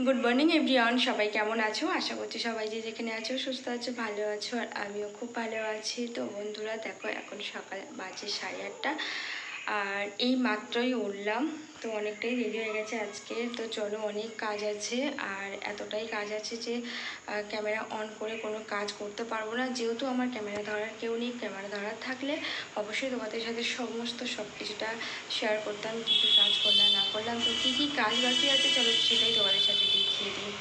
Good morning everyone, সবাই কেমন আছো? আশা করছি সবাই যে যেখানে আছো সুস্থ আছো, ভালো আছো। আর আমিও খুব ভালো আছি। তো বন্ধুরা দেখো, এখন সকাল বাজে 8:30 আর এই মাত্রই উঠলাম। তো অনেকটাই দেরি হয়ে গেছে আজকে। তো চলো, অনেক কাজ আছে আর এতটাই কাজ আছে যে ক্যামেরা অন করে কোনো কাজ করতে পারবো না, যেহেতু আমার ক্যামেরা ধরার কেউ নেই। ক্যামেরা ধরার থাকলে অবশ্যই তোমাদের সাথে সব কিছুটা শেয়ার করতাম, কী কী কাজ করলাম না করলাম। তো কী কী কাজ বাকি আছে চলো সেটাই তোমাদের সাথে দেখিয়ে দিই।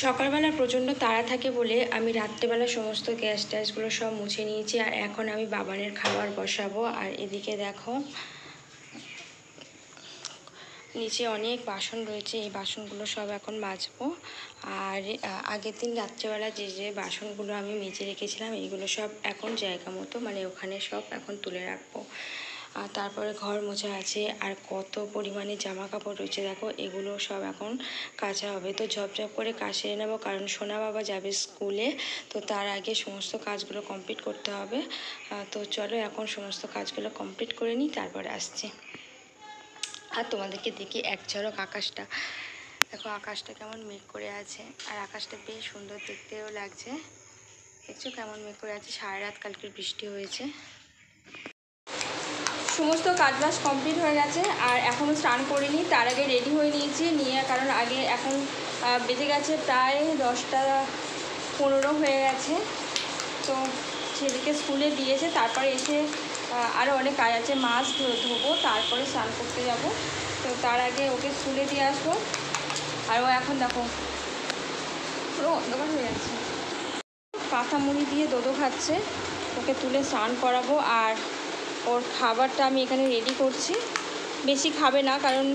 সকালবেলা প্রচণ্ড তাড়া থাকে বলে আমি রাত্রেবেলা সমস্ত গ্যাস ট্যাসগুলো সব মুছে নিয়েছি। আর এখন আমি বাবানের খাবার বসাবো। আর এদিকে দেখো, নিচে অনেক বাসন রয়েছে, এই বাসনগুলো সব এখন মাজবো। আর আগের দিন রাত্রেবেলা যে যে বাসনগুলো আমি মেজে রেখেছিলাম, এইগুলো সব এখন জায়গা মতো মানে ওখানে সব এখন তুলে রাখবো। আর তারপরে ঘর মোছা আছে, আর কত পরিমাণে জামা কাপড় রয়েছে দেখো, এগুলো সব এখন কাচা হবে। তো ঝপঝপ করে কাছে নেবো, কারণ সোনা বাবা যাবে স্কুলে। তো তার আগে সমস্ত কাজগুলো কমপ্লিট করতে হবে। তো চলো এখন সমস্ত কাজগুলো কমপ্লিট করে নিই, তারপরে আসছি। আর তোমাদেরকে দেখি এক ঝলক আকাশটা দেখো, আকাশটা কেমন মেঘ করে আছে। আর আকাশটা বেশ সুন্দর দেখতেও লাগছে। দেখছো কেমন মেঘ করে আছে? সারা রাত কালকে বৃষ্টি হয়েছে। সমস্ত কাজবাজ কমপ্লিট হয়ে গেছে আর এখনও স্নান করিনি। তার আগে রেডি হয়ে নিয়েছি কারণ আগে এখন বেজে গেছে প্রায় 10:15 হয়ে গেছে। তো ছেলেকে স্কুলে দিয়েছে, তারপরে এসে আরও অনেক কাজ আছে। মাছ ধোবো, তারপরে স্নান করতে যাব। তো তার আগে ওকে স্কুলে দিয়ে আসবো। আর ও এখন দেখো পুরো অন্ধকার হয়ে যাচ্ছে, পাতা মুড়ি দিয়ে দোদো খাচ্ছে। ওকে তুলে স্নান করাবো। আর ওর খাবারটা আমি এখানে রেডি করছি। বেশি খাবে না, কারণ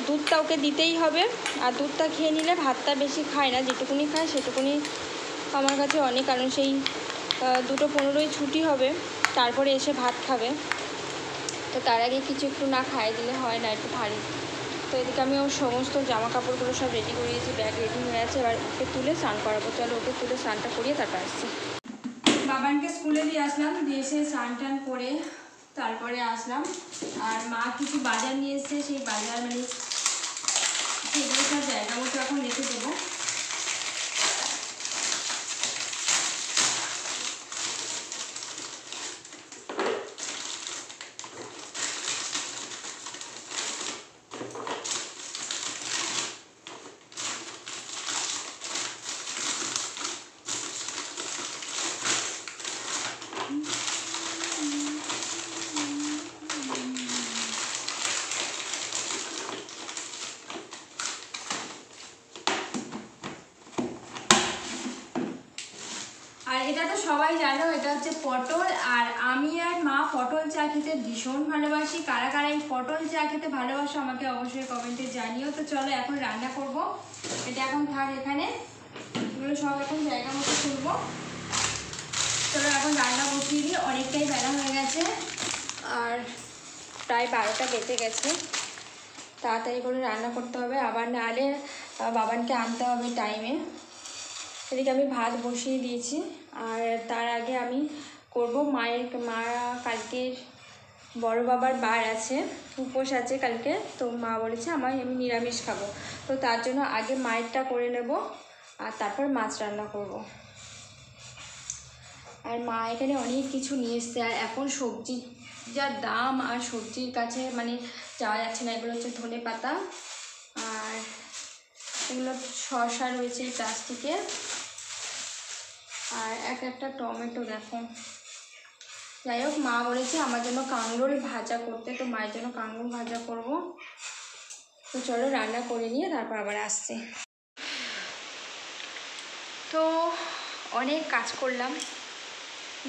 দুধটা ওকে দিতেই হবে। আর দুধটা খেয়ে নিলে ভাতটা বেশি খায় না, যেটুকুনি খায় সেটুকুনি আমার কাছে অনেক। কারণ সেই 2:15 ছুটি হবে, তারপরে এসে ভাত খাবে। তো তার আগে কিছু একটু না খাইয়ে দিলে হয় না, একটু ভারী। তো এদিকে আমি ওর সমস্ত জামা কাপড়গুলো সব রেডি করিয়েছি, ব্যাগ রেডি হয়ে আছে। এবার ওকে তুলে স্নান করাবো। চলো ওকে তুলে স্নানটা করিয়ে তারপর আসছি। বাবানকে স্কুলে দিয়ে আসলাম, দিয়ে এসে স্নান টান করে তারপরে আসলাম। আর মা কিছু বাজার নিয়ে এসছে, সেই বাজার সেগুলো সব জায়গা মতো এখন রেখে দেবো। আর এটা তো সবাই জানো, এটা হচ্ছে পটল। আর আমি আর মা পটল চা খেতে ভীষণ ভালোবাসি। কারা কারা এই পটল চা খেতে ভালোবাসো আমাকে অবশ্যই কমেন্টে জানিও। তো চলো এখন রান্না করব। এটা এখন থাক এখানে, এগুলো সব এখন জায়গা মতো তুলবো। চলো এখন রান্না বসিয়ে দিই, অনেকটাই বেলা হয়ে গেছে আর প্রায় 12টা বেজে গেছে। তাড়াতাড়ি করে রান্না করতে হবে, আবার নাহলে বাবানকে আনতে হবে টাইমে। এদিকে আমি ভাত বসিয়ে দিয়েছি। আর তার আগে আমি করব মা কালকে বড় বাবার বার আছে, উপোস আছে কালকে। তো মা বলেছে আমি নিরামিষ খাবো। তো তার জন্য আগে মায়েরটা করে নেব, আর তারপর মাছ রান্না করব। আর মা এখানে অনেক কিছু নিয়ে এসছে। আর এখন সবজি যা দাম, আর সবজির কাছে মানে যাওয়া যাচ্ছে না। এগুলো হচ্ছে ধনেপাতা, আর এগুলো শসা রয়েছে প্লাস্টিকে, আর একটা টমেটো দেখো। যাই হোক, মা বলেছে আমার জন্য কাঁকরোল ভাজা করতে, তো মায়ের জন্য কাঁকরোল ভাজা করব। তো চলো রান্না করে নিয়ে তারপর আবার আসছি। তো অনেক কাজ করলাম,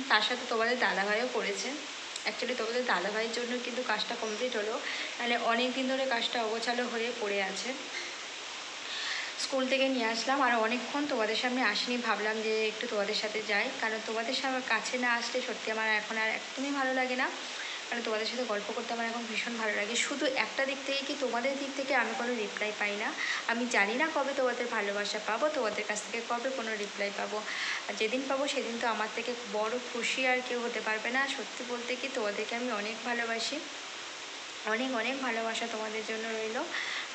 তার সাথে তোমাদের দাদাভাইও করেছে। অ্যাকচুয়ালি তোমাদের দাদাভাইয়ের জন্য কিন্তু কাজটা কমপ্লিট হলো, মানে অনেক দিন ধরে কাজটা অগোছালো হয়ে পড়ে আছে। স্কুল থেকে নিয়ে আসলাম, আর অনেকক্ষণ তোমাদের সামনে আসিনি, ভাবলাম যে একটু তোমাদের সাথে যাই। কারণ তোমাদের সামনে কাছে না আসলে সত্যি আমার এখন আর একদমই ভালো লাগে না। কারণ তোমাদের সাথে গল্প করতে আমার এখন ভীষণ ভালো লাগে। শুধু একটা দিক থেকে কি, তোমাদের দিক থেকে আমি কোনো রিপ্লাই পাই না। আমি জানি না কবে তোমাদের ভালোবাসা পাবো, তোমাদের কাছ থেকে কবে কোনো রিপ্লাই পাবো। আর যেদিন পাবো সেদিন তো আমার থেকে বড় খুশি আর কেউ হতে পারবে না। সত্যি বলতে কি, তোমাদেরকে আমি অনেক ভালোবাসি, অনেক অনেক ভালোবাসা তোমাদের জন্য রইল।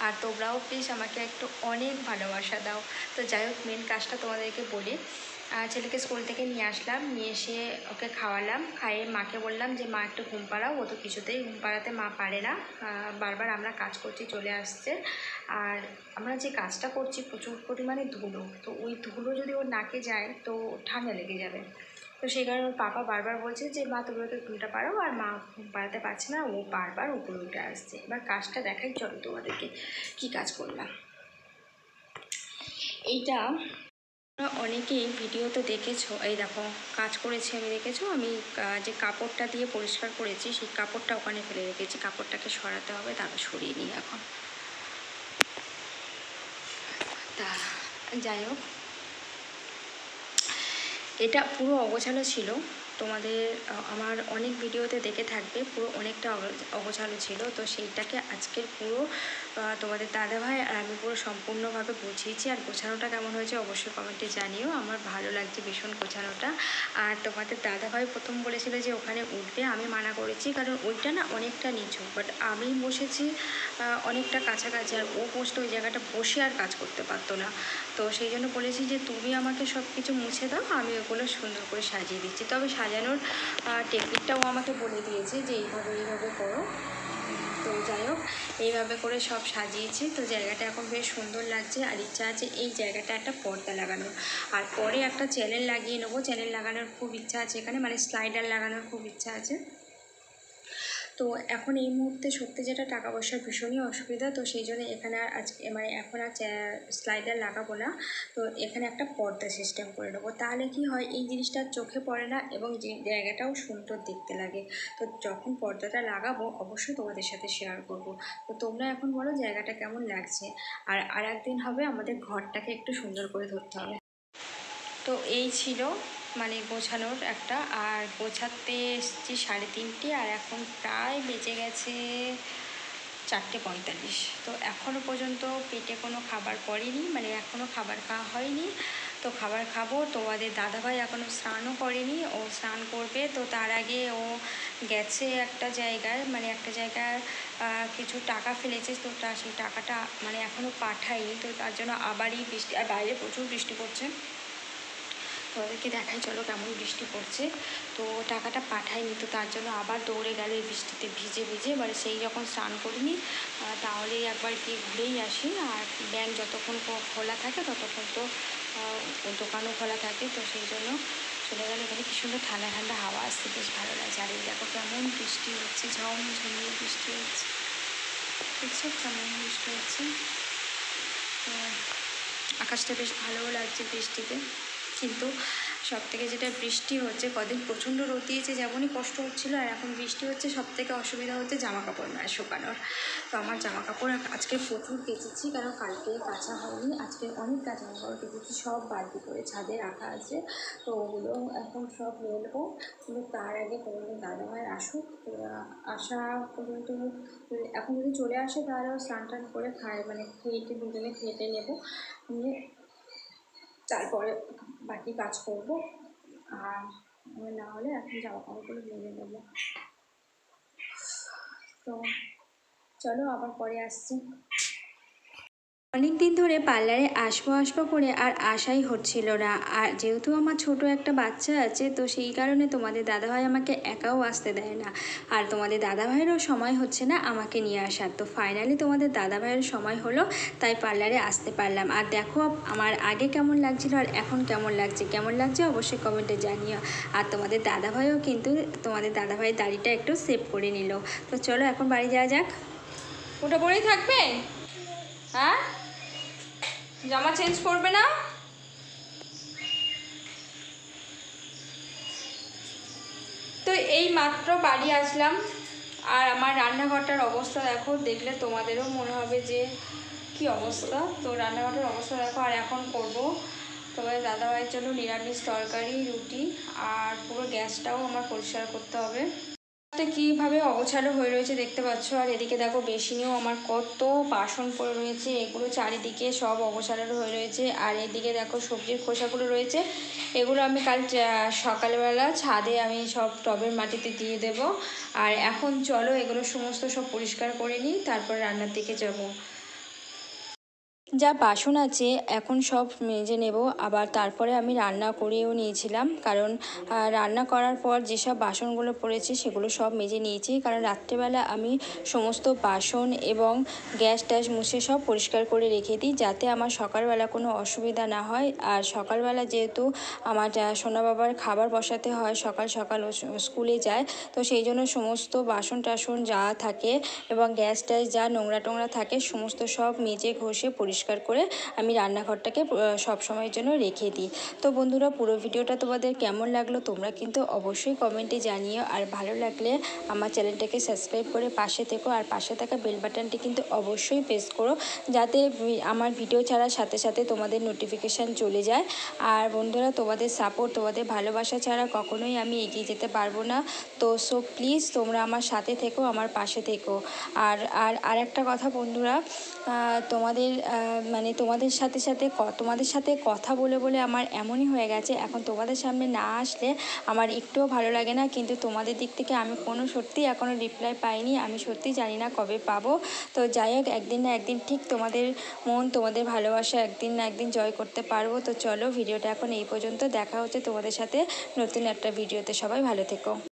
আর তোমরাও প্লিজ আমাকে একটু অনেক ভালোবাসা দাও। তো যাই হোক, মেন কাজটা তোমাদেরকে বলি। ছেলেকে স্কুল থেকে নিয়ে আসলাম, নিয়ে এসে ওকে খাওয়ালাম, খাইয়ে মাকে বললাম যে মা একটু ঘুম পাড়াও। ও তো কিছুতেই ঘুম পাড়াতে মা পারে না, বারবার আমরা কাজ করছি চলে আসছে। আর আমরা যে কাজটা করছি প্রচুর পরিমাণে ধুলো, তো ওই ধুলো যদি ওর নাকে যায় তো ঠান্ডা লেগে যাবে। তো সেই কারণে ওর পাপা বারবার বলছে যে মা তুমি ওকে ঘুমটা পাড়াও, আর মা ঘুম পাড়াতে পারছে না, ও বারবার উপরে উঠে আসছে। এবার কাজটা দেখাই চলো তোমাদেরকে কী কাজ করলাম। এইটা অনেকেই ভিডিওতে দেখেছো, এই দেখো কাজ করেছি আমি, দেখেছো আমি যে কাপড়টা দিয়ে পরিষ্কার করেছি সেই কাপড়টা ওখানে ফেলে রেখেছি। কাপড়টাকে সরাতে হবে, তারপর সরিয়ে নিই এখন। তা যাই হোক, এটা পুরো অগোছালো ছিল। তোমাদের আমার অনেক ভিডিওতে দেখে থাকবে পুরো অনেকটা অগোছালো ছিল। তো সেইটাকে আজকের পুরো তোমাদের দাদাভাই আর আমি পুরো সম্পূর্ণভাবে গুছিয়েছি। আর গোছানোটা কেমন হয়েছে অবশ্যই কমেন্টে জানিও। আমার ভালো লাগছে ভীষণ গোছানোটা। আর তোমাদের দাদাভাই প্রথম বলেছিল যে ওখানে উঠবে, আমি মানা করেছি, কারণ ওইটা না অনেকটা নিচু। বাট আমি বসেছি অনেকটা কাছাকাছি, আর ও বসতে ওই জায়গাটা বসে আর কাজ করতে পারতো না। তো সেই জন্য বলেছি যে তুমি আমাকে সব কিছু মুছে দাও, আমি ওগুলো সুন্দর করে সাজিয়ে দিচ্ছি। তবে সাজানোর টেকনিকটাও আমাকে বলে দিয়েছে যে এইভাবে করো। তো যাই হোক, এইভাবে করে সব সাজিয়েছি। তো জায়গাটা এখন বেশ সুন্দর লাগছে। আর ইচ্ছা আছে এই জায়গাটা একটা পর্দা লাগানোর, আর পরে একটা চ্যানেল লাগিয়ে নেবো। চ্যানেল লাগানোর খুব ইচ্ছা আছে এখানে, মানে স্লাইডার লাগানোর খুব ইচ্ছা আছে। তো এখন এই মুহূর্তে সত্যি যেটা টাকা পয়সার ভীষণই অসুবিধা, তো সেই জন্য এখানে আর আজকে মানে এখন আর স্লাইডার লাগাবো না। তো এখানে একটা পর্দা সিস্টেম করে নেবো। তাহলে কি হয়, এই জিনিসটা চোখে পড়ে না এবং যে জায়গাটাও সুন্দর দেখতে লাগে। তো যখন পর্দাটা লাগাবো অবশ্যই তোমাদের সাথে শেয়ার করব। তো তোমরা এখন বলো জায়গাটা কেমন লাগছে। আর একদিন হবে আমাদের ঘরটাকে একটু সুন্দর করে ধরতে হবে। তো এই ছিল মানে গোছানোর একটা। আর গোছাতে এসেছি 3:30, আর এখন প্রায় বেজে গেছে 4:45। তো এখনও পর্যন্ত পেটে কোনো খাবার পড়েনি, মানে এখনও খাবার খাওয়া হয়নি। তো খাবার খাবো। তোমাদের দাদাভাই এখনও স্নানও করেনি, ও স্নান করবে। তো তার আগে ও গেছে একটা জায়গায়, মানে একটা জায়গায় কিছু টাকা ফেলেছে। তো সেই টাকাটা মানে এখনও পাঠায়নি। তো তার জন্য আবারই বৃষ্টি, আর বাইরে প্রচুর বৃষ্টি পড়ছে। তোমাদেরকে দেখাই চলো কেমন বৃষ্টি পড়ছে। তো টাকাটা পাঠায়নি, তো তার জন্য আবার দৌড়ে গেল এই বৃষ্টিতে ভিজে ভিজে। এবারে সেই যখন স্নান করিনি তাহলেই একবার গিয়ে ঘুরেই আসি। আর ব্যাংক যতক্ষণ খোলা থাকে ততক্ষণ তো দোকানও খোলা থাকে। তো সেই জন্য চলে গেলে এখানে কি সুন্দর ঠান্ডা ঠান্ডা হাওয়া আসছে, বেশ ভালো লাগছে। আর এই দেখো কেমন বৃষ্টি হচ্ছে, ঝমঝমিয়ে বৃষ্টি হচ্ছে, দেখছো কেমন বৃষ্টি হচ্ছে। তো আকাশটা বেশ ভালোও লাগছে বৃষ্টিতে। কিন্তু সবথেকে যেটা বৃষ্টি হচ্ছে, কদিন প্রচণ্ড রোদ দিয়েছে যেমনই কষ্ট হচ্ছিলো, আর এখন বৃষ্টি হচ্ছে সবথেকে অসুবিধা হচ্ছে জামা কাপড় শুকানোর। তো আমার জামা কাপড় আজকে প্রচুর কেচেছি, কারণ কালকে কাচা হয়নি। আজকে অনেক জামা কাপড় কেচেছি, সব বালতি করে ছাদে রাখা আছে। তো ওগুলো এখন সব মেলবো। কিন্তু তার আগে তোমাদের দাদাভাই আসুক, আসা পর্যন্ত এখন যদি চলে আসে তাহলে স্নান টান করে খায়, মানে খেয়েটে দুজনে খেতে নেবো, নিয়ে তারপরে বাকি কাজ করবো। আর না হলে এখন জামা কাপড়গুলো মেলে নেবো। তো চলো আবার পরে আসছি। অনেক দিন ধরে পার্লারে আসবো করে আর আশাই হচ্ছিল না। আর যেহেতু আমার ছোট একটা বাচ্চা আছে, তো সেই কারণে তোমাদের দাদাভাই আমাকে একাও আসতে দেয় না। আর তোমাদের দাদাভাইয়েরও সময় হচ্ছে না আমাকে নিয়ে আসার। তো ফাইনালি তোমাদের দাদাভাইয়ের সময় হলো, তাই পার্লারে আসতে পারলাম। আর দেখো আমার আগে কেমন লাগছিল আর এখন কেমন লাগছে অবশ্যই কমেন্টে জানিও। আর তোমাদের দাদাভাইও কিন্তু তোমাদের দাদাভাইয়ের দাড়িটা একটু সেভ করে নিল। তো চলো এখন বাড়ি যাওয়া যাক। ওটা পরেই থাকবে? হ্যাঁ, জামা চেঞ্জ করবে না? তো এই মাত্র বাড়ি আসলাম, আর আমার রান্নাঘরটার অবস্থা দেখো, দেখলে তোমাদেরও মনে হবে যে কি অবস্থা। তো রান্নাঘরটার অবস্থা দেখো। আর এখন করব তোমাদের দাদাভাইয়ের জন্য নিরামিষ তরকারি, রুটি, আর পুরো গ্যাসটাও আমার পরিষ্কার করতে হবে। কীভাবে অগোছালো হয়ে রয়েছে দেখতে পাচ্ছ। আর এদিকে দেখো বেসিনেও আমার কত বাসন পড়ে রয়েছে, এগুলো চারিদিকে সব অগোছালো হয়ে রয়েছে। আর এদিকে দেখো সবজির খোসাগুলো রয়েছে, এগুলো আমি কাল সকালবেলা ছাদে আমি সব টবের মাটিতে দিয়ে দেব। আর এখন চলো এগুলো সমস্ত সব পরিষ্কার করে নিই, তারপর রান্নার দিকে যাব। যা বাসন আছে এখন সব মেজে নেব। আবার তারপরে আমি রান্না করেও নিয়েছিলাম, কারণ রান্না করার পর যেসব বাসনগুলো পড়েছে সেগুলো সব মেজে নিয়েছি, কারণ রাত্রেবেলা আমি সমস্ত বাসন এবং গ্যাস ট্যাস মুছে সব পরিষ্কার করে রেখে দিই, যাতে আমার সকালবেলা কোনো অসুবিধা না হয়। আর সকালবেলা যেহেতু আমার সোনা বাবার খাবার বসাতে হয়, সকাল সকাল ও স্কুলে যায়, তো সেই জন্য সমস্ত বাসন টাসন যা থাকে এবং গ্যাস ট্যাস যা নোংরা টোংরা থাকে সমস্ত সব মেজে ঘষে পরিষ্কার করে আমি রান্নাঘরটাকে সব সময়ের জন্য রেখে দিই। তো বন্ধুরা, পুরো ভিডিওটা তোমাদের কেমন লাগলো তোমরা কিন্তু অবশ্যই কমেন্টে জানিও। আর ভালো লাগলে আমার চ্যানেলটাকে সাবস্ক্রাইব করে পাশে থেকো, আর পাশে থাকা বেল বাটনটি কিন্তু অবশ্যই প্রেস করো, যাতে আমার ভিডিও ছাড়ার সাথে সাথে তোমাদের নোটিফিকেশান চলে যায়। আর বন্ধুরা, তোমাদের সাপোর্ট, তোমাদের ভালোবাসা ছাড়া কখনোই আমি এগিয়ে যেতে পারবো না। তো সো প্লিজ তোমরা আমার সাথে থেকো, আমার পাশে থেকো। আর আর আর একটা কথা বন্ধুরা, তোমাদের মানে তোমাদের সাথে কথা বলে বলে আমার এমনই হয়ে গেছে, এখন তোমাদের সামনে না আসলে আমার একটুও ভালো লাগে না। কিন্তু তোমাদের দিক থেকে আমি সত্যি এখনও রিপ্লাই পাইনি, আমি সত্যি জানি না কবে পাবো। তো যাই হোক, একদিন না একদিন ঠিক তোমাদের মন, তোমাদের ভালোবাসা একদিন না একদিন জয় করতে পারবো। তো চলো, ভিডিওটা এখন এই পর্যন্ত। দেখা হচ্ছে তোমাদের সাথে নতুন একটা ভিডিওতে। সবাই ভালো থেকো।